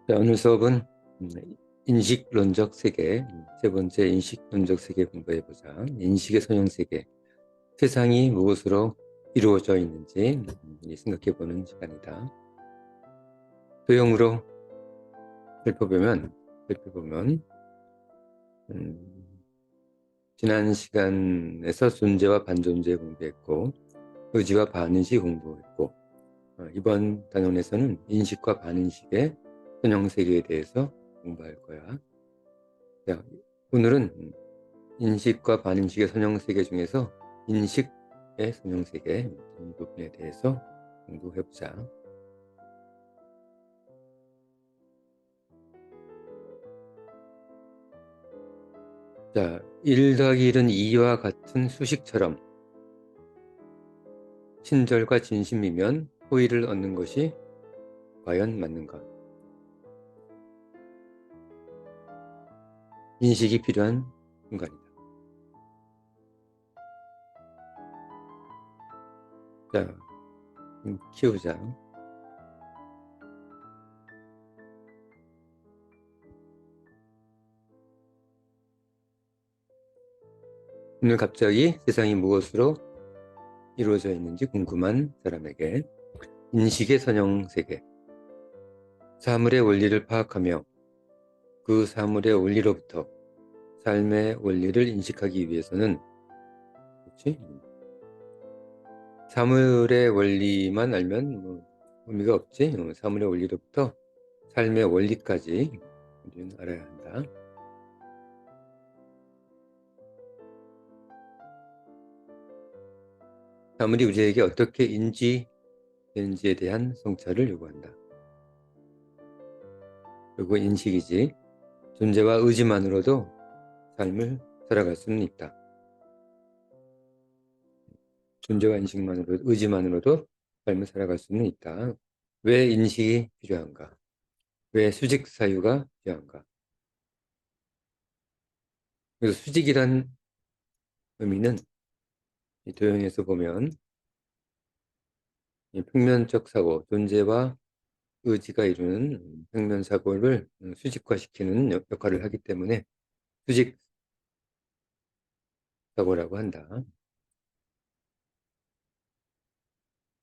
자, 오늘 수업은 인식론적 세계, 세 번째 인식론적 세계 공부해보자. 인식의 선형 세계, 세상이 무엇으로 이루어져 있는지 생각해보는 시간이다. 도형으로 살펴보면 지난 시간에서 존재와 반존재 공부했고, 의지와 반의식 공부했고, 이번 단원에서는 인식과 반인식의 선형 세계에 대해서 공부할 거야. 자, 오늘은 인식과 반인식의 선형세계 중에서 인식의 선형세계 이 부분에 대해서 공부해보자. 자, 1 더하기 1은 2와 같은 수식처럼 친절과 진심이면 호의를 얻는 것이 과연 맞는가? 인식이 필요한 순간이다. 자, 키우자. 오늘 갑자기 세상이 무엇으로 이루어져 있는지 궁금한 사람에게 인식의 선형세계, 사물의 원리를 파악하며 그 사물의 원리로부터 삶의 원리를 인식하기 위해서는, 그렇지? 사물의 원리만 알면 의미가 없지. 사물의 원리로부터 삶의 원리까지 우리는 알아야 한다. 사물이 우리에게 어떻게 인지되는지에 대한 성찰을 요구한다. 그리고 인식이지. 존재와 의지만으로도 삶을 살아갈 수는 있다. 존재와 인식만으로도, 의지만으로도 삶을 살아갈 수는 있다. 왜 인식이 필요한가? 왜 수직 사유가 필요한가? 그래서 수직이란 의미는 이 도형에서 보면 이 평면적 사고, 존재와 의지가 이루는 평면 사고를 수직화시키는 역할을 하기 때문에 수직 사고라고 한다.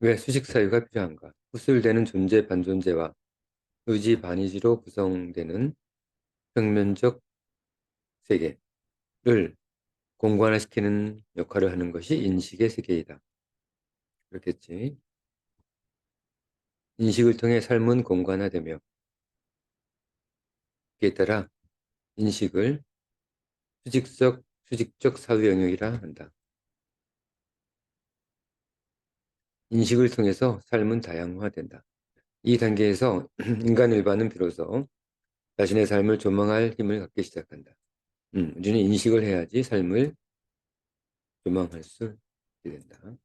왜 수직 사유가 필요한가? 구술되는 존재 반존재와 의지 반의지로 구성되는 평면적 세계를 공관화시키는 역할을 하는 것이 인식의 세계이다. 그렇겠지. 인식을 통해 삶은 공관화되며 그에 따라 인식을 수직적 사회 영역이라 한다. 인식을 통해서 삶은 다양화된다. 이 단계에서 인간 일반은 비로소 자신의 삶을 조망할 힘을 갖기 시작한다. 우리는 인식을 해야지 삶을 조망할 수 있게 된다.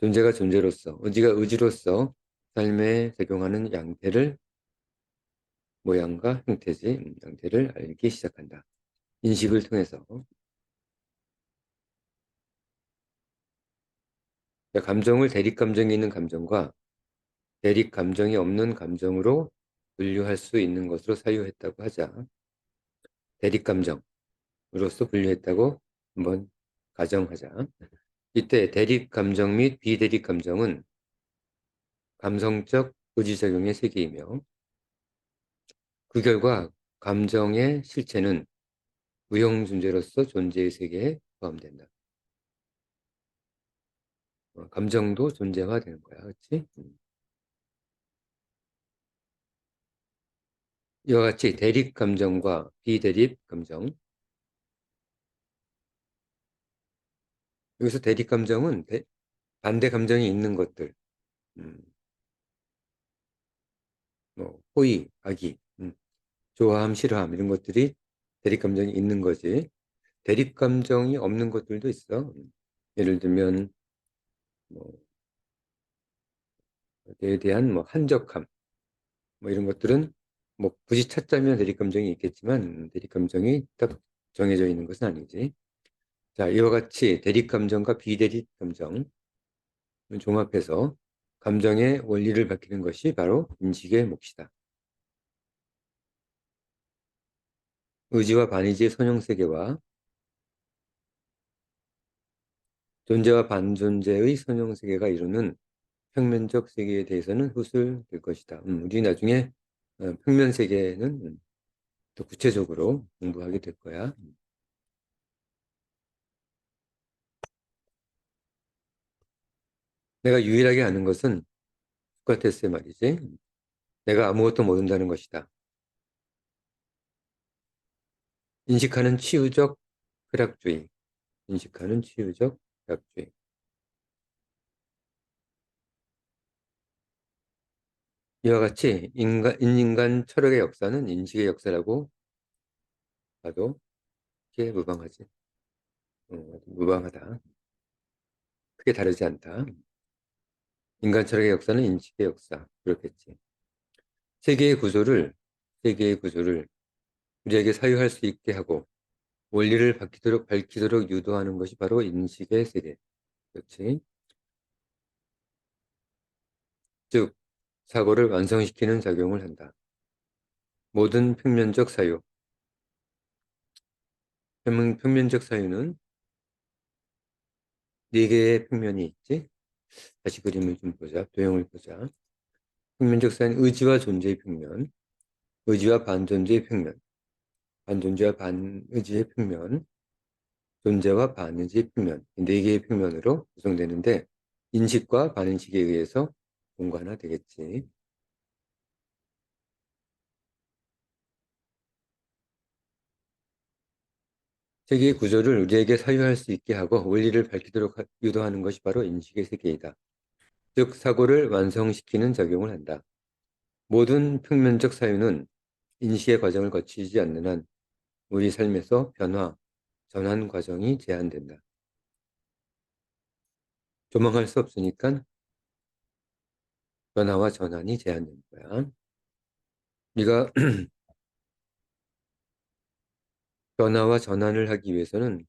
존재가 존재로서, 의지가 의지로서 삶에 적용하는 양태를, 모양과 형태지, 양태를 알기 시작한다. 인식을 통해서. 감정을 대립감정이 있는 감정과 대립감정이 없는 감정으로 분류할 수 있는 것으로 사유했다고 하자. 대립감정으로서 분류했다고 한번 가정하자. 이때 대립감정 및 비대립감정은 감성적 의지작용의 세계이며 그 결과 감정의 실체는 무형존재로서 존재의 세계에 포함된다. 감정도 존재화되는 거야. 그렇지? 이와 같이 대립감정과 비대립감정, 여기서 대립감정은 반대 감정이 있는 것들, 호의, 악의, 좋아함, 싫어함 이런 것들이 대립감정이 있는 거지. 대립감정이 없는 것들도 있어. 예를 들면 뭐 에 대한 한적함 이런 것들은 굳이 찾자면 대립감정이 있겠지만 대립감정이 딱 정해져 있는 것은 아니지. 자, 이와 같이 대립감정과 비대립감정 종합해서 감정의 원리를 밝히는 것이 바로 인식의 몫이다. 의지와 반의지의 선형세계와 존재와 반존재의 선형세계가 이루는 평면적 세계에 대해서는 흡수될 것이다. 우리 나중에 평면세계는 더 구체적으로 공부하게 될 거야. 내가 유일하게 아는 것은 소크라테스의 말이지. 내가 아무것도 모른다는 것이다. 인식하는 치유적 쾌락주의. 인식하는 치유적 쾌락주의. 이와 같이 인간 철학의 역사는 인식의 역사라고 봐도 크게 무방하지. 무방하다. 크게 다르지 않다. 인간 철학의 역사는 인식의 역사. 그렇겠지. 세계의 구조를, 세계의 구조를 우리에게 사유할 수 있게 하고 원리를 밝히도록 유도하는 것이 바로 인식의 세계. 그렇지. 즉, 사고를 완성시키는 작용을 한다. 모든 평면적 사유. 평면적 사유는 네 개의 평면이 있지. 다시 그림을 좀 보자. 도형을 보자. 평면적 사유는 의지와 존재의 평면, 의지와 반존재의 평면, 반존재와 반의지의 평면, 존재와 반의지의 평면, 네 개의 평면으로 구성되는데 인식과 반인식에 의해서 공간화되겠지. 세계의 구조를 우리에게 사유할 수 있게 하고 원리를 밝히도록 유도하는 것이 바로 인식의 세계이다. 즉, 사고를 완성시키는 작용을 한다. 모든 평면적 사유는 인식의 과정을 거치지 않는 한 우리 삶에서 변화, 전환 과정이 제한된다. 조망할 수 없으니까 변화와 전환이 제한된 거야. 우리가 변화와 전환을 하기 위해서는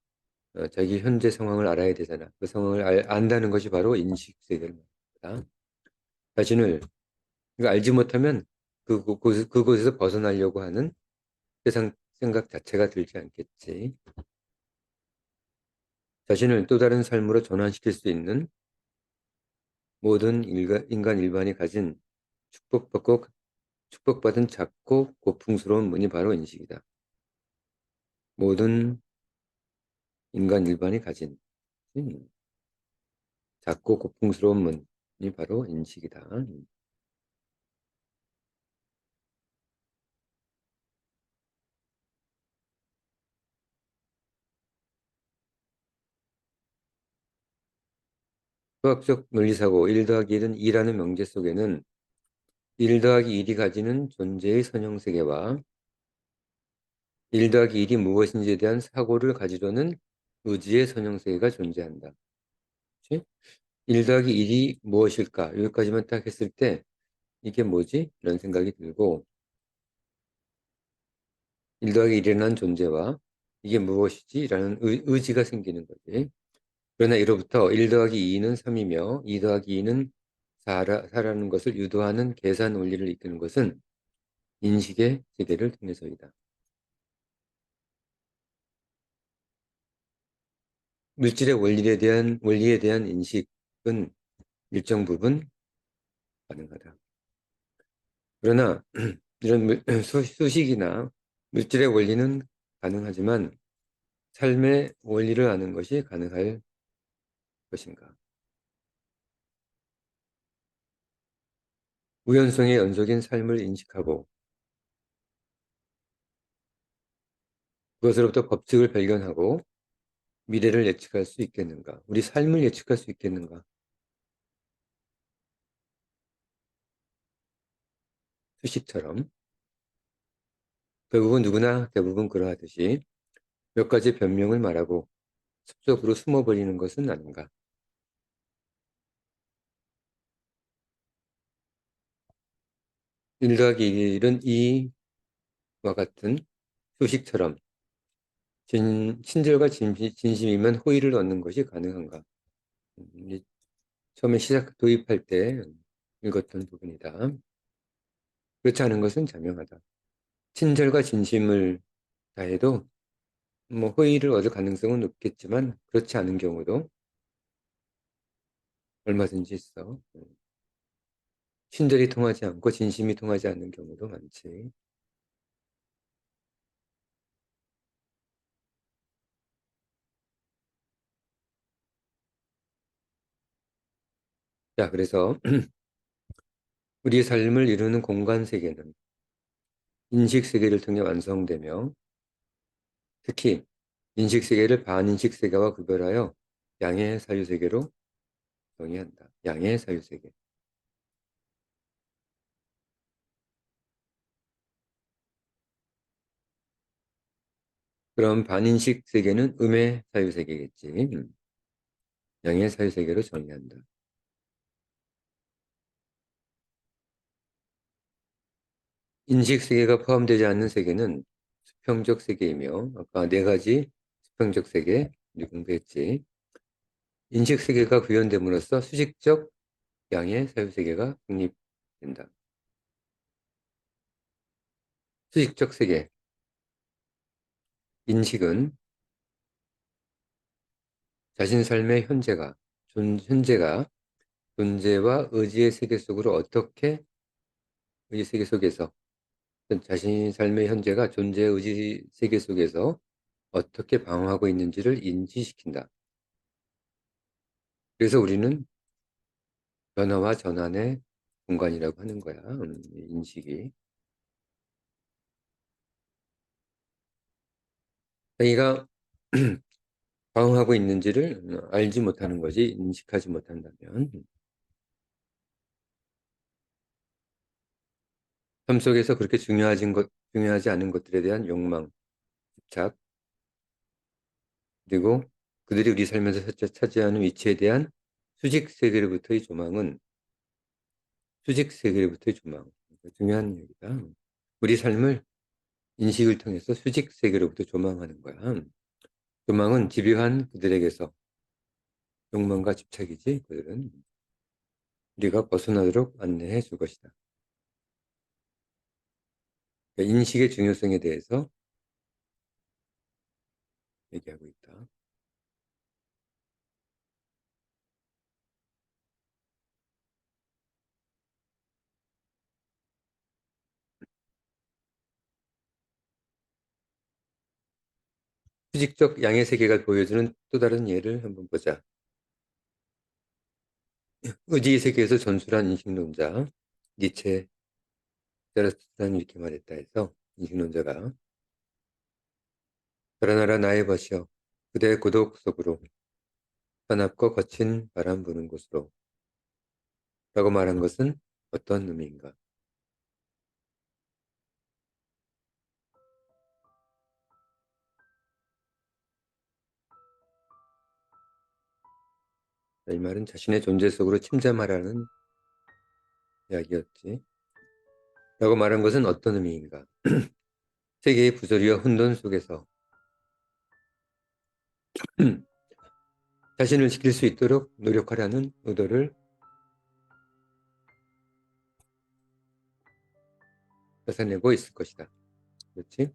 자기 현재 상황을 알아야 되잖아. 그 상황을 안다는 것이 바로 인식 세계를 말합니다. 자신을 알지 못하면 그곳에서 벗어나려고 하는 세상 생각 자체가 들지 않겠지. 자신을 또 다른 삶으로 전환시킬 수 있는 모든 인간 일반이 가진 축복받은 작고 고풍스러운 문이 바로 인식이다. 모든 인간 일반이 가진 작고 고풍스러운 문이 바로 인식이다. 수학적 논리사고 1 더하기 1은 2라는 명제 속에는 1 더하기 1이 가지는 존재의 선형세계와 1 더하기 1이 무엇인지에 대한 사고를 가지려는 의지의 선형세계가 존재한다. 그치? 1 더하기 1이 무엇일까? 여기까지만 딱 했을 때 이게 뭐지? 이런 생각이 들고 1 더하기 1이라는 존재와 이게 무엇이지? 라는 의지가 생기는 거지. 그러나 이로부터 1 더하기 2는 3이며 2 더하기 2는 4라는 것을 유도하는 계산 원리를 이끄는 것은 인식의 세계를 통해서이다. 물질의 원리에 대한 인식은 일정 부분 가능하다. 그러나 이런 수식이나 물질의 원리는 가능하지만 삶의 원리를 아는 것이 가능할 것인가? 우연성의 연속인 삶을 인식하고 그것으로부터 법칙을 발견하고 미래를 예측할 수 있겠는가? 우리 삶을 예측할 수 있겠는가? 수식처럼 결국은 누구나 대부분 그러하듯이 몇 가지 변명을 말하고 숲속으로 숨어버리는 것은 아닌가? 1 더하기 1은 이와 같은 수식처럼 친절과 진심이면 호의를 얻는 것이 가능한가? 처음에 도입할 때 읽었던 부분이다. 그렇지 않은 것은 자명하다. 친절과 진심을 다 해도 뭐 호의를 얻을 가능성은 높겠지만 그렇지 않은 경우도 얼마든지 있어. 친절이 통하지 않고 진심이 통하지 않는 경우도 많지. 자, 그래서 우리의 삶을 이루는 공간 세계는 인식 세계를 통해 완성되며 특히 인식 세계를 반인식 세계와 구별하여 양의 사유 세계로 정의한다. 양의 사유 세계. 그럼 반인식 세계는 음의 사유 세계겠지. 양의 사유 세계로 정의한다. 인식 세계가 포함되지 않는 세계는 수평적 세계이며 아까 네 가지 수평적 세계 우리 공부했지. 인식 세계가 구현됨으로써 수직적 양의 사유 세계가 확립된다. 수직적 세계 인식은 자신 삶의 현재가 존재와 의지의 세계 속으로 어떻게 의지 세계 속에서 자신 삶의 현재가 존재의 의지 세계 속에서 어떻게 방어하고 있는지를 인지시킨다. 그래서 우리는 변화와 전환의 공간이라고 하는 거야. 인식이. 자기가 방어하고 있는지를 알지 못하는 거지 인식하지 못한다면 삶 속에서 그렇게 중요하지 않은 것들에 대한 욕망, 집착, 그리고 그들이 우리 삶에서 차지하는 위치에 대한 수직 세계로부터의 조망은 수직 세계로부터의 조망. 중요한 얘기다. 우리 삶을 인식을 통해서 수직 세계로부터 조망하는 거야. 조망은 집요한 그들에게서 욕망과 집착이지. 그들은 우리가 벗어나도록 안내해 줄 것이다. 그러니까 인식의 중요성에 대해서 얘기하고 있다. 수직적 양의 세계가 보여주는 또 다른 예를 한번 보자. 의지의 세계에서 전술한 인식론자 니체 자라스트는 이렇게 말했다 해서 인식론자가 달아나라 나의 벗이여 그대의 고독 속으로 사납고 거친 바람 부는 곳으로 라고 말한 것은 어떤 의미인가? 이 말은 자신의 존재 속으로 침잠하라는 이야기였지. 라고 말한 것은 어떤 의미인가? 세계의 부조리와 혼돈 속에서 자신을 지킬 수 있도록 노력하려는 의도를 나타내고 있을 것이다. 그렇지?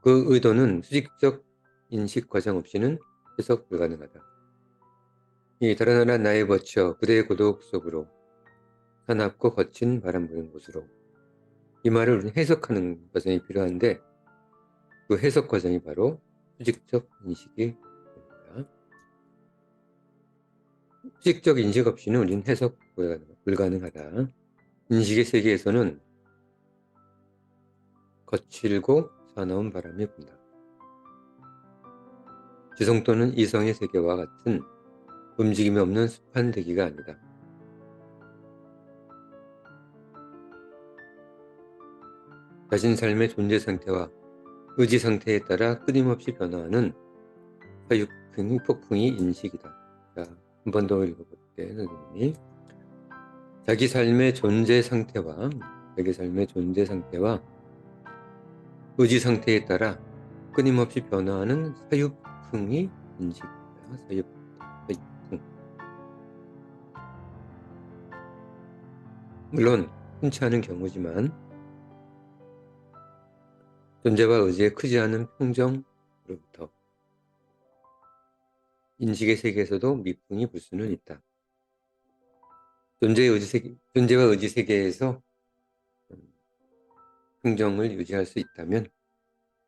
그 의도는 수직적 인식 과정 없이는 해석 불가능하다. 이 달아나라 나의 버쳐 그대의 고독 속으로 사납고 거친 바람 부는 곳으로 이 말을 해석하는 과정이 필요한데 그 해석 과정이 바로 수직적 인식이 됩니다. 수직적 인식 없이는 우리는 해석 불가능하다. 인식의 세계에서는 거칠고 사나운 바람이 분다. 지성 또는 이성의 세계와 같은 움직임이 없는 습한 대기가 아니다. 자신 삶의 존재 상태와 의지 상태에 따라 끊임없이 변화하는 사육풍이 폭풍이 인식이다. 자, 한 번 더 읽어볼게, 선생님이. 자기 삶의 존재 상태와 의지 상태에 따라 끊임없이 변화하는 사육풍이 인식이다. 사육풍. 물론 흔치 않은 경우지만 존재와 의지에 크지 않은 평정으로부터 인식의 세계에서도 미풍이 불 수는 있다. 존재와 의지 세계에서 평정을 유지할 수 있다면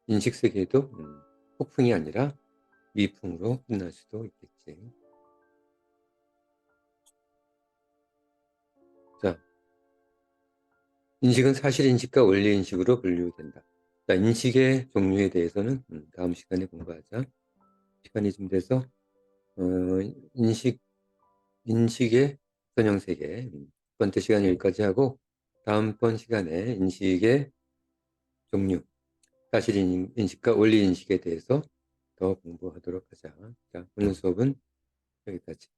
인식 세계도 폭풍이 아니라 미풍으로 끝날 수도 있겠지. 자, 인식은 사실인식과 원리인식으로 분류된다. 자, 인식의 종류에 대해서는 다음 시간에 공부하자. 시간이 좀 돼서 어, 인식의 선형세계 첫 번째 시간 여기까지 하고 다음번 시간에 인식의 종류, 사실인식과 원리인식에 대해서 더 공부하도록 하자. 자, 오늘 수업은 여기까지.